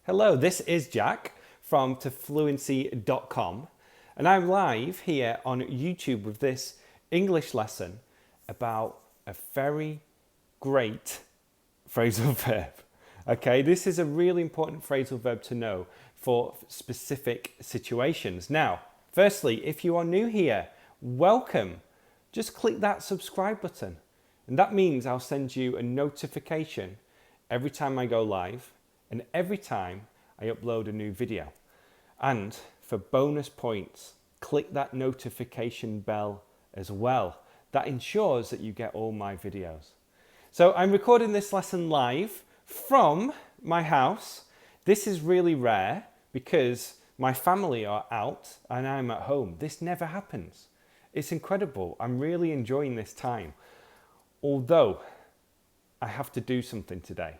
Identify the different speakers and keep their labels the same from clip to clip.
Speaker 1: Hello, this is Jack from tofluency.com and I'm live here on YouTube with this English lesson about a very great phrasal verb. Okay, this is a really important phrasal verb to know for specific situations. Now, firstly, if you are new here, welcome. Just click that subscribe button and that means I'll send you a notification every time I go live and every time I upload a new video. And for bonus points, click that notification bell as well. That ensures that you get all my videos. So I'm recording this lesson live from my house. This is really rare because my family are out and I'm at home. This never happens. It's incredible. I'm really enjoying this time. Although I have to do something today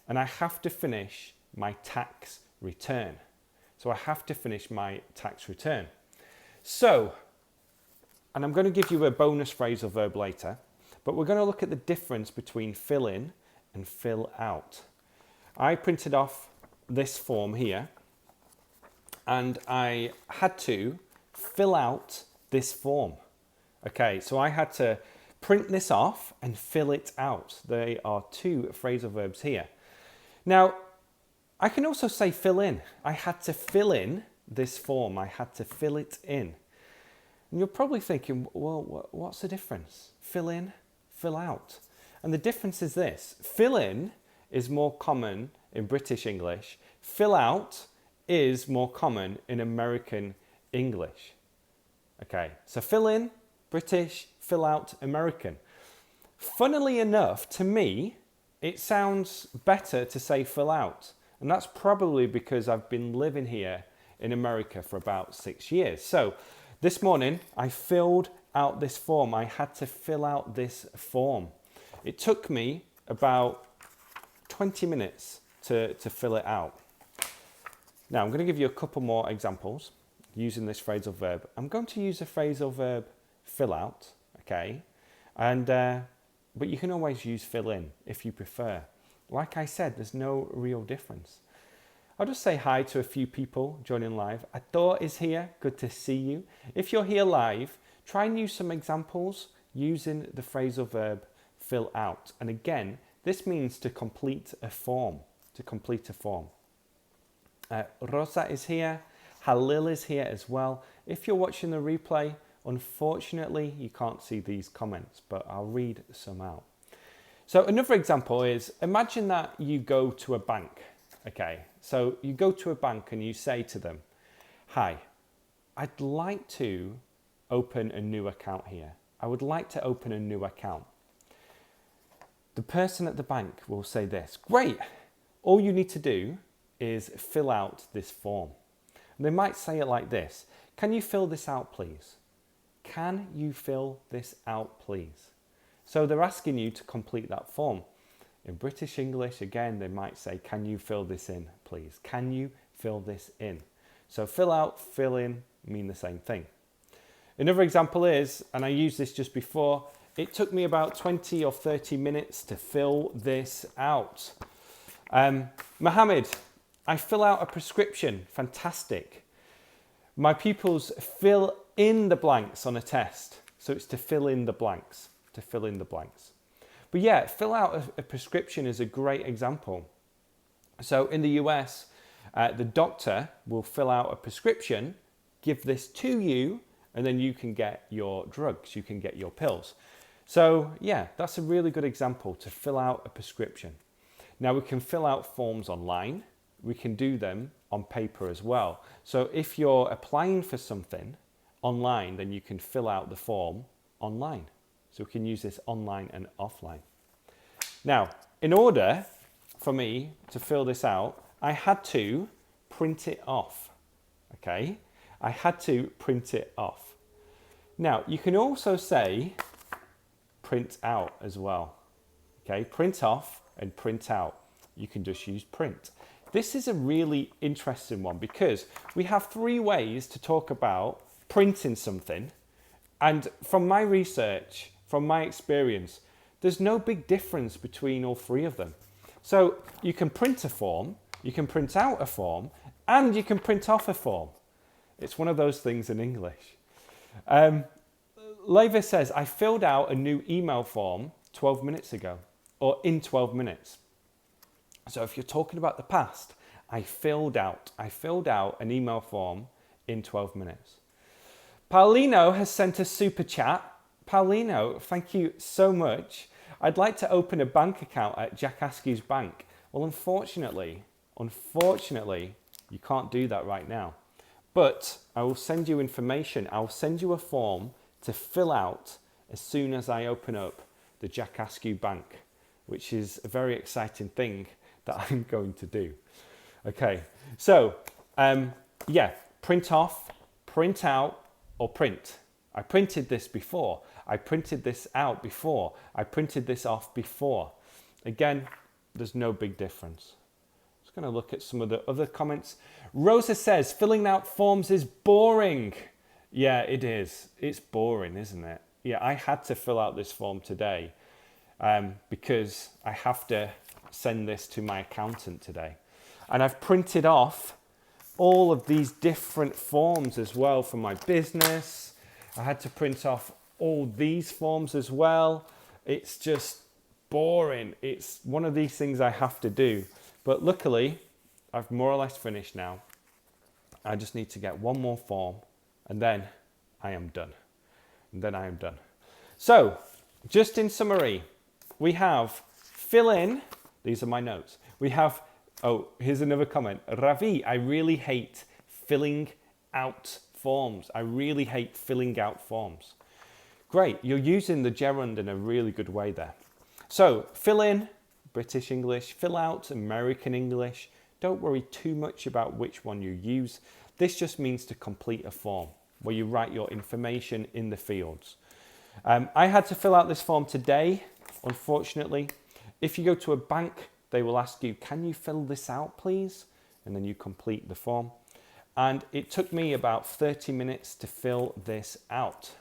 Speaker 1: and I have to finish my tax return. So I have to finish my tax return. So, and I'm going to give you a bonus phrasal verb later, but we're going to look at the difference between fill in and fill out. I printed off this form here and I had to fill out this form. Okay, so I had to print this off and fill it out. There are two phrasal verbs here. Now, I can also say fill in. I had to fill in this form. I had to fill it in. And you're probably thinking, well, what's the difference? Fill in, fill out. And the difference is this. Fill in is more common in British English. Fill out is more common in American English. Okay, so fill in, British, fill out, American. Funnily enough, to me, it sounds better to say fill out. And that's probably because I've been living here in America for about 6 years. So this morning I filled out this form. I had to fill out this form. It took me about 20 minutes to fill it out. Now I'm going to give you a couple more examples using this phrasal verb. I'm going to use the phrasal verb fill out, okay? And but you can always use fill in if you prefer. Like I said, there's no real difference. I'll just say hi to a few people joining live. Adore is here, good to see you. If you're here live, try and use some examples using the phrasal verb fill out. And again, this means to complete a form, Rosa is here, Halil is here as well. If you're watching the replay, unfortunately, you can't see these comments, but I'll read some out. So another example is, imagine that you go to a bank, okay? So you go to a bank and you say to them, hi, I'd like to open a new account here. I would like to open a new account. The person at the bank will say this, great, all you need to do is fill out this form. And they might say it like this, can you fill this out, please? Can you fill this out, please? So they're asking you to complete that form. In British English, again, they might say, can you fill this in, please? Can you fill this in? So fill out, fill in mean the same thing. Another example is, and I used this just before, it took me about 20 or 30 minutes to fill this out. Mohammed, I fill out a prescription. Fantastic. My pupils fill in the blanks on a test. So it's to fill in the blanks. But yeah, fill out a prescription is a great example. So in the US, the doctor will fill out a prescription, give this to you, and then you can get your drugs, you can get your pills. So yeah, that's a really good example to fill out a prescription. Now we can fill out forms online. We can do them on paper as well. So if you're applying for something online, then you can fill out the form online. So we can use this online and offline. Now, in order for me to fill this out, I had to print it off, okay? I had to print it off. Now, you can also say print out as well, okay? Print off and print out. You can just use print. This is a really interesting one because we have 3 ways to talk about printing something. And from my research, from my experience, there's no big difference between all 3 of them. So you can print a form, You can print out a form and you can print off a form. It's one of those things in English. Levi says, I filled out a new email form 12 minutes ago, or in 12 minutes. So if you're talking about the past, I filled out an email form in 12 minutes. Paulino has sent a super chat. Paulino, thank you so much. I'd like to open a bank account at Jack Askew's bank. Well, unfortunately, you can't do that right now. But I will send you information. I'll send you a form to fill out as soon as I open up the Jack Askew bank, which is a very exciting thing that I'm going to do. Okay, so yeah, print off, print out, or print. I printed this before. I printed this out before. I printed this off before. Again, there's no big difference. Just going to look at some of the other comments. Rosa says, filling out forms is boring. Yeah, it is. It's boring, isn't it? Yeah, I had to fill out this form today because I have to send this to my accountant today. And I've printed off all of these different forms as well for my business. I had to print off all these forms as well. It's just boring. It's one of these things I have to do. But luckily, I've more or less finished now. I just need to get one more form and then I am done. So, just in summary, we have fill in. These are my notes. We have, oh, here's another comment. Ravi, I really hate filling out forms. I really hate filling out forms. Great, you're using the gerund in a really good way there. So, fill in, British English, fill out, American English. Don't worry too much about which one you use. This just means to complete a form where you write your information in the fields. I had to fill out this form today, unfortunately. If you go to a bank, they will ask you, can you fill this out, please? And then you complete the form. And it took me about 30 minutes to fill this out.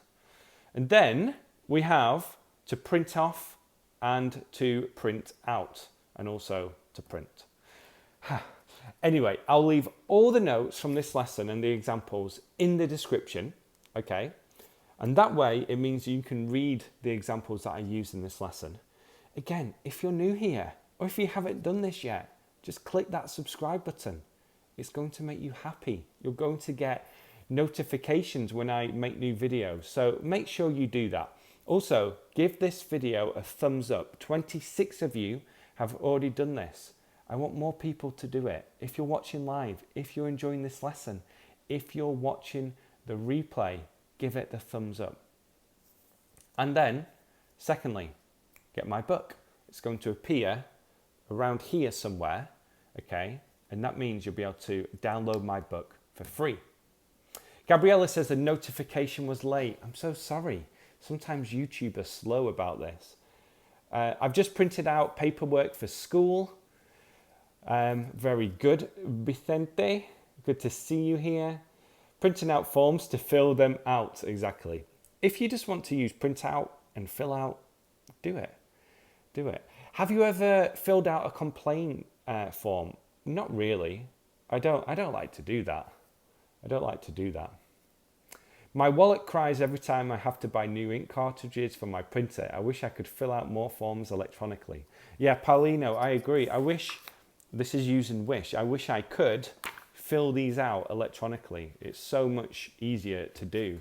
Speaker 1: And then we have to print off and to print out, and also to print. Anyway, I'll leave all the notes from this lesson and the examples in the description, okay? And that way, it means you can read the examples that I use in this lesson. Again, if you're new here, or if you haven't done this yet, just click that subscribe button. It's going to make you happy. You're going to get notifications when I make new videos. So make sure you do that. Also, give this video a thumbs up. 26 of you have already done this. I want more people to do it. If you're watching live, if you're enjoying this lesson, if you're watching the replay, give it the thumbs up. And then, secondly, get my book. It's going to appear around here somewhere, okay? And that means you'll be able to download my book for free. Gabriella says the notification was late. I'm so sorry. Sometimes YouTube are slow about this. I've just printed out paperwork for school. Very good, Vicente. Good to see you here. Printing out forms to fill them out, exactly. If you just want to use print out and fill out, do it. Do it. Have you ever filled out a complaint form? Not really. I don't like to do that. My wallet cries every time I have to buy new ink cartridges for my printer. I wish I could fill out more forms electronically. Yeah, Paulino, I agree. I wish, this is using wish, I wish I could fill these out electronically. It's so much easier to do.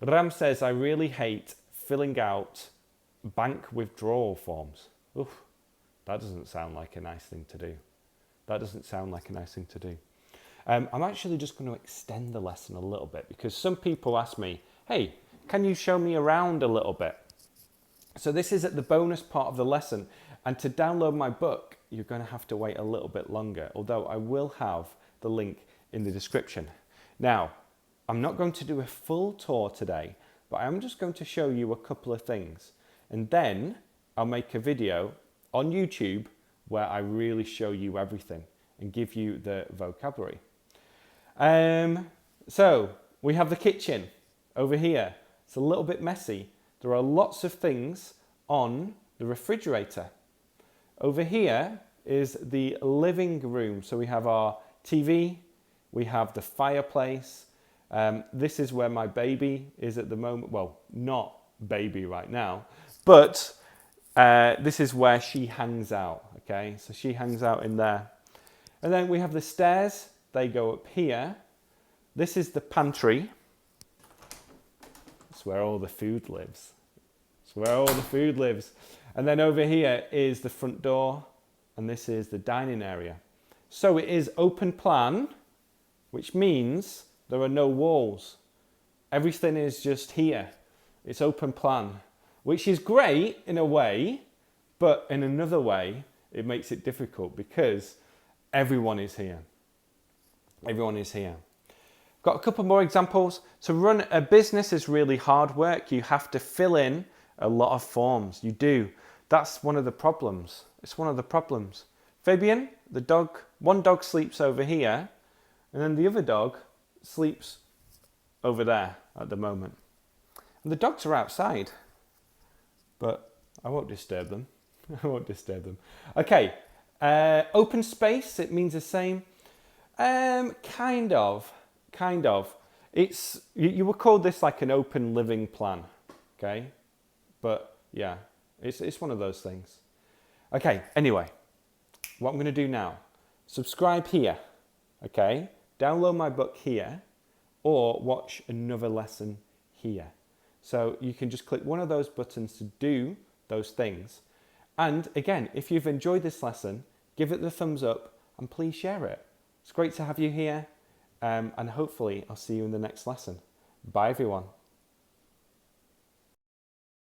Speaker 1: Ram says, I really hate filling out bank withdrawal forms. Oof, that doesn't sound like a nice thing to do. I'm actually just going to extend the lesson a little bit because some people ask me, hey, can you show me around a little bit? So this is at the bonus part of the lesson. And to download my book, you're going to have to wait a little bit longer, although I will have the link in the description. Now, I'm not going to do a full tour today, but I'm just going to show you a couple of things. And then I'll make a video on YouTube where I really show you everything and give you the vocabulary. So we have the kitchen over here. It's a little bit messy. There are lots of things on the refrigerator. Over here, is the living room. So we have our TV, we have the fireplace. This is where my baby is at the moment. Well, not baby right now, but this is where she hangs out, okay? So she hangs out in there. And then we have the stairs. They go up here. This is the pantry. It's where all the food lives. It's where all the food lives. And then over here is the front door, and this is the dining area. So it is open plan, which means there are no walls. Everything is just here. It's open plan, which is great in a way, but in another way, it makes it difficult because everyone is here. Everyone is here. Got a couple more examples. To run a business is really hard work. You have to fill in a lot of forms. You do. That's one of the problems. It's one of the problems. Fabian, the dog, one dog sleeps over here, and then the other dog sleeps over there at the moment. And the dogs are outside, but I won't disturb them. I won't disturb them. Okay, open space, it means the same. Kind of. It's, you would call this like an open living plan, okay? But yeah, it's one of those things. Okay, anyway, what I'm going to do now, subscribe here, okay? Download my book here, or watch another lesson here. So you can just click one of those buttons to do those things. And again, if you've enjoyed this lesson, give it the thumbs up and please share it. It's great to have you here, and hopefully I'll see you in the next lesson. Bye everyone.